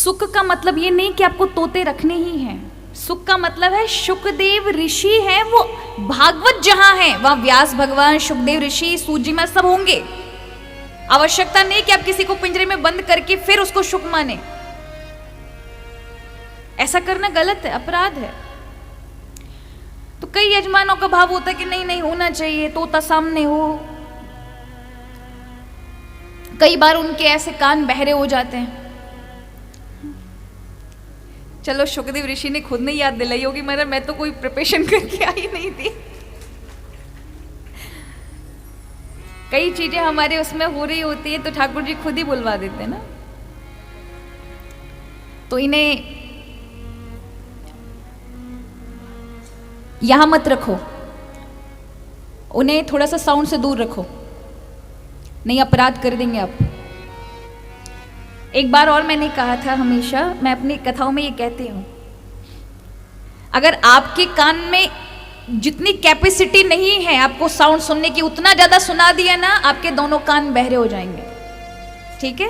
सुख का मतलब ये नहीं कि आपको तोते रखने ही हैं। सुख का मतलब है शुकदेव ऋषि हैं, वो भागवत जहां है वहां व्यास भगवान, शुकदेव ऋषि, सूजी मां सब होंगे। आवश्यकता नहीं कि आप किसी को पिंजरे में बंद करके फिर उसको शुक माने। ऐसा करना गलत है, अपराध है। तो कई यजमानों का भाव होता है कि नहीं नहीं होना चाहिए, तोता सामने हो। कई बार उनके ऐसे कान बहरे हो जाते हैं। चलो शुकदेव ऋषि ने खुद नहीं याद दिलाई होगी, मगर मैं तो कोई प्रिपरेशन करके आई नहीं थी। कई चीजें हमारे उसमें हो रही होती है तो ठाकुर जी खुद ही बुलवा देते हैं ना। तो इन्हें यहां मत रखो, उन्हें थोड़ा सा साउंड से दूर रखो, नहीं अपराध कर देंगे आप। एक बार और मैंने कहा था, हमेशा मैं अपनी कथाओं में ये कहती हूं, अगर आपके कान में जितनी कैपेसिटी नहीं है आपको साउंड सुनने की, उतना ज्यादा सुना दिया ना, आपके दोनों कान बहरे हो जाएंगे। ठीक है?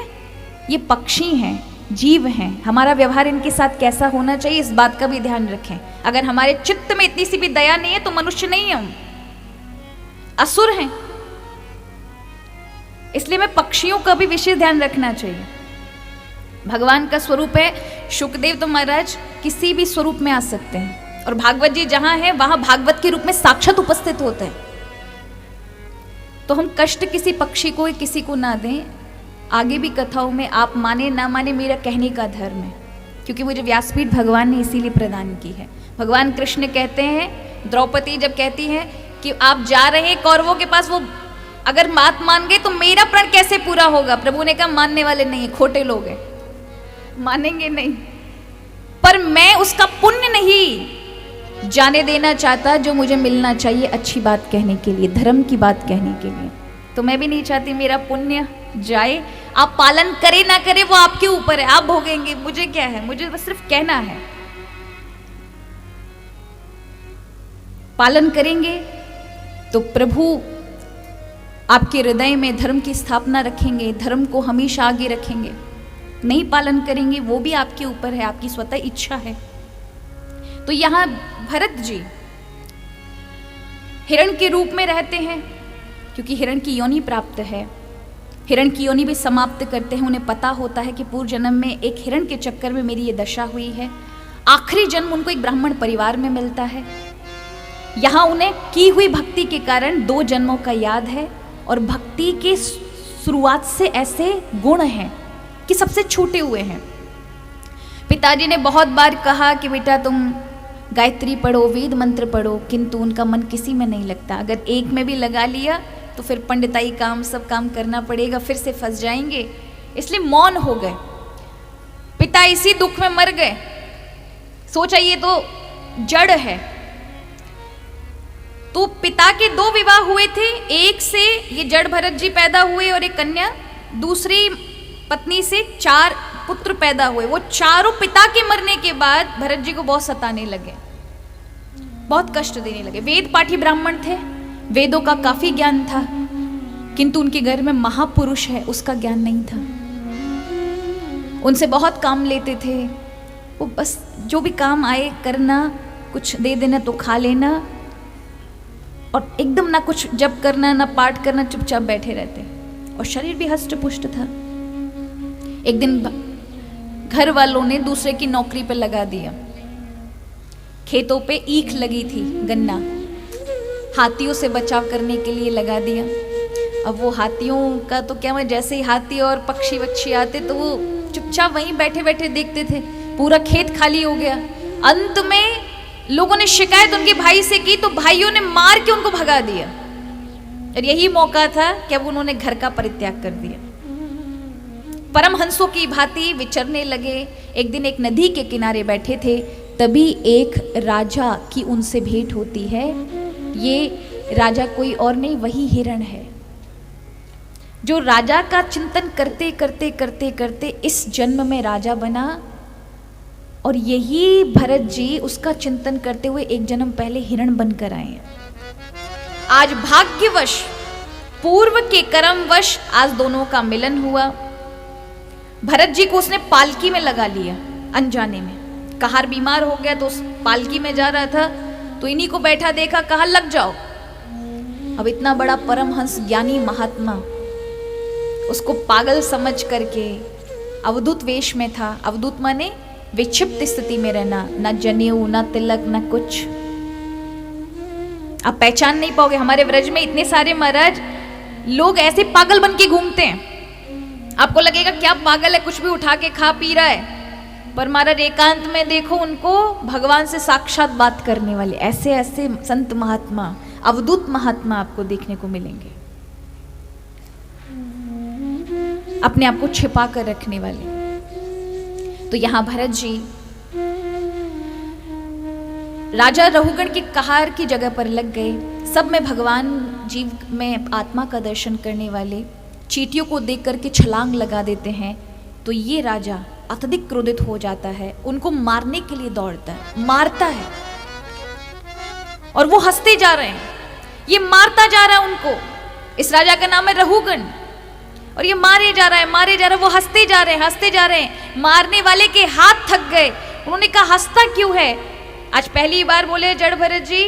ये पक्षी हैं, जीव हैं, हमारा व्यवहार इनके साथ कैसा होना चाहिए इस बात का भी ध्यान रखें। अगर हमारे चित्त में इतनी सी भी दया नहीं है तो मनुष्य नहीं है, हम असुर हैं। इसलिए मैं पक्षियों का भी विशेष ध्यान रखना चाहिए। भगवान का स्वरूप है शुकदेव, तो महाराज किसी भी स्वरूप में आ सकते हैं, और भागवत जी जहां है वहां भागवत के रूप में साक्षात उपस्थित होते हैं। तो हम कष्ट किसी पक्षी को, किसी को ना दें। आगे भी कथाओं में आप माने ना माने, मेरा कहने का धर्म है, क्योंकि मुझे व्यासपीठ भगवान ने इसीलिए प्रदान की है। भगवान कृष्ण कहते हैं, द्रौपदी जब कहती है कि आप जा रहे हैं कौरवों के पास, वो अगर बात मान गए तो मेरा प्रण कैसे पूरा होगा? प्रभु ने कहा मानने वाले नहीं, खोटे लोग हैं, मानेंगे नहीं। पर मैं उसका पुण्य नहीं जाने देना चाहता जो मुझे मिलना चाहिए अच्छी बात कहने के लिए, धर्म की बात कहने के लिए। तो मैं भी नहीं चाहती मेरा पुण्य जाए। आप पालन करे ना करे वो आपके ऊपर है, आप भोगेंगे, मुझे क्या है, मुझे बस सिर्फ कहना है। पालन करेंगे तो प्रभु आपके हृदय में धर्म की स्थापना रखेंगे, धर्म को हमेशा आगे रखेंगे। नहीं पालन करेंगे वो भी आपके ऊपर है, आपकी स्वतः इच्छा है। तो यहां भरत जी हिरण के रूप में रहते हैं, क्योंकि हिरण की योनि प्राप्त है। हिरण की योनि भी समाप्त करते हैं। उन्हें पता होता है कि पूर्व जन्म में एक हिरण के चक्कर में मेरी ये दशा हुई है। आखिरी जन्म उनको एक ब्राह्मण परिवार में मिलता है। यहां उन्हें की हुई भक्ति के कारण 2 जन्मों का याद है, और भक्ति के शुरुआत से ऐसे गुण हैं कि सबसे छूटे हुए हैं। पिताजी ने बहुत बार कहा कि बेटा तुम गायत्री पढ़ो, वेद मंत्र पढ़ो, किंतु उनका मन किसी में नहीं लगता। अगर एक में भी लगा लिया तो फिर पंडिताई काम, सब काम करना पड़ेगा, फिर से फंस जाएंगे। इसलिए मौन हो गए। पिता इसी दुख में मर गए। सोचा ये तो जड़ है। तो पिता के 2 विवाह हुए थे, एक से ये जड़ भरत जी पैदा हुए और एक कन्या, दूसरी पत्नी से 4 पुत्र पैदा हुए। वो चारों पिता के मरने के बाद भरत जी को बहुत सताने लगे, बहुत कष्ट देने लगे। वेद पाठी ब्राह्मण थे, वेदों का काफी ज्ञान था, किंतु उनके घर में महापुरुष है उसका ज्ञान नहीं था। उनसे बहुत काम लेते थे, वो बस जो भी काम आए करना, कुछ दे देना तो खा लेना, और एकदम ना कुछ जप करना ना पाठ करना, चुपचाप बैठे रहते, और शरीर भी हष्ट पुष्ट था। एक दिन घर वालों ने दूसरे की नौकरी पे लगा दिया। खेतों पे ईख लगी थी, गन्ना, हाथियों से बचाव करने के लिए लगा दिया। अब वो हाथियों का तो क्या, मैं जैसे ही हाथी और पक्षी वक्षी आते तो वो चुपचाप वहीं बैठे बैठे देखते थे। पूरा खेत खाली हो गया। अंत में लोगों ने शिकायत उनके भाई से की, तो भाइयों ने मार के उनको भगा दिया। और यही मौका था कि अब उन्होंने घर का परित्याग कर दिया। परमहंसों की भांति विचरने लगे। एक दिन एक नदी के किनारे बैठे थे, तभी एक राजा की उनसे भेंट होती है। ये राजा कोई और नहीं, वही हिरण है, जो राजा का चिंतन करते करते करते करते इस जन्म में राजा बना। और यही भरत जी उसका चिंतन करते हुए एक जन्म पहले हिरण बनकर आए हैं। आज भाग्यवश, पूर्व के कर्मवश आज दोनों का मिलन हुआ। भरत जी को उसने पालकी में लगा लिया अनजाने में। कहार बीमार हो गया तो उस पालकी में जा रहा था, तो इन्हीं को बैठा देखा, कहा लग जाओ। अब इतना बड़ा परमहंस ज्ञानी महात्मा उसको पागल समझ करके अवधूत वेश में था। अवधूत माने विक्षिप्त स्थिति में रहना, ना जनेऊ ना तिलक ना कुछ। आप पहचान नहीं पाओगे। हमारे व्रज में इतने सारे महाराज लोग ऐसे पागल बन के घूमते हैं, आपको लगेगा क्या पागल है, कुछ भी उठा के खा पी रहा है। पर महाराज एकांत में देखो उनको भगवान से साक्षात बात करने वाले ऐसे ऐसे संत महात्मा, अवधूत महात्मा आपको देखने को मिलेंगे, अपने आप को छिपा कर रखने वाले। तो यहां भरत जी राजा रहुगण के कहार की जगह पर लग गए। सब में भगवान जीव में आत्मा का दर्शन करने वाले चींटियों को देख करके छलांग लगा देते हैं। तो ये राजा अत्यधिक क्रोधित हो जाता है, उनको मारने के लिए दौड़ता है, मारता है। और वो हंसते जा रहे हैं, ये मारता जा रहा है उनको। इस राजा का नाम है रहुगण, और ये मारे जा रहा है, मारे जा रहा है। वो हंसते जा रहे हैं, हंसते जा रहे हैं। मारने वाले के हाथ थक गए। उन्होंने कहा हंसता क्यों है? आज पहली बार बोले जड़ भरत जी,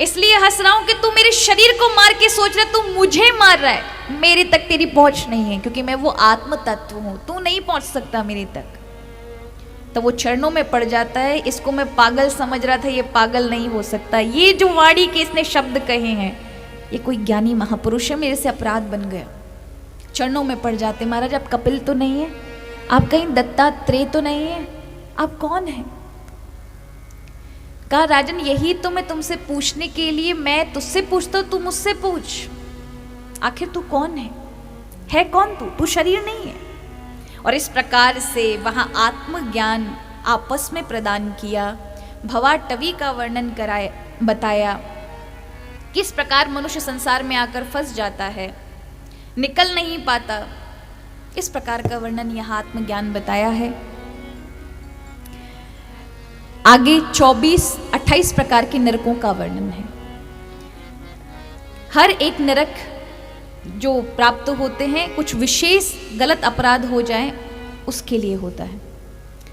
इसलिए हंस रहा हूं कि तू मेरे शरीर को मार के सोच रहा, तू मुझे मार रहा है। मेरे तक तेरी पहुंच नहीं है, क्योंकि मैं वो आत्म तत्व हूं, तू नहीं पहुंच सकता मेरे तक। तो वो चरणों में पड़ जाता है। इसको मैं पागल समझ रहा था, ये पागल नहीं हो सकता। ये जो वाणी के इसने शब्द कहे हैं, ये कोई ज्ञानी महापुरुष है, मेरे से अपराध बन गया। चरणों में पड़ जाते, महाराज आप कपिल तो नहीं है, आप कहीं दत्तात्रेय तो नहीं है, आप कौन है? कहा राजन यही तो मैं तुमसे पूछने के लिए मैं तुझसे पूछता हूं, तू मुझसे पूछ। आखिर तू कौन है कौन तू शरीर नहीं है। और इस प्रकार से वहां आत्मज्ञान आपस में प्रदान किया। भवाटवी का वर्णन कराया, बताया किस प्रकार मनुष्य संसार में आकर फंस जाता है, निकल नहीं पाता। इस प्रकार का वर्णन यहां आत्मज्ञान बताया है। आगे 24-28 प्रकार के नरकों का वर्णन है। हर एक नरक जो प्राप्त होते हैं कुछ विशेष गलत अपराध हो जाए उसके लिए होता है।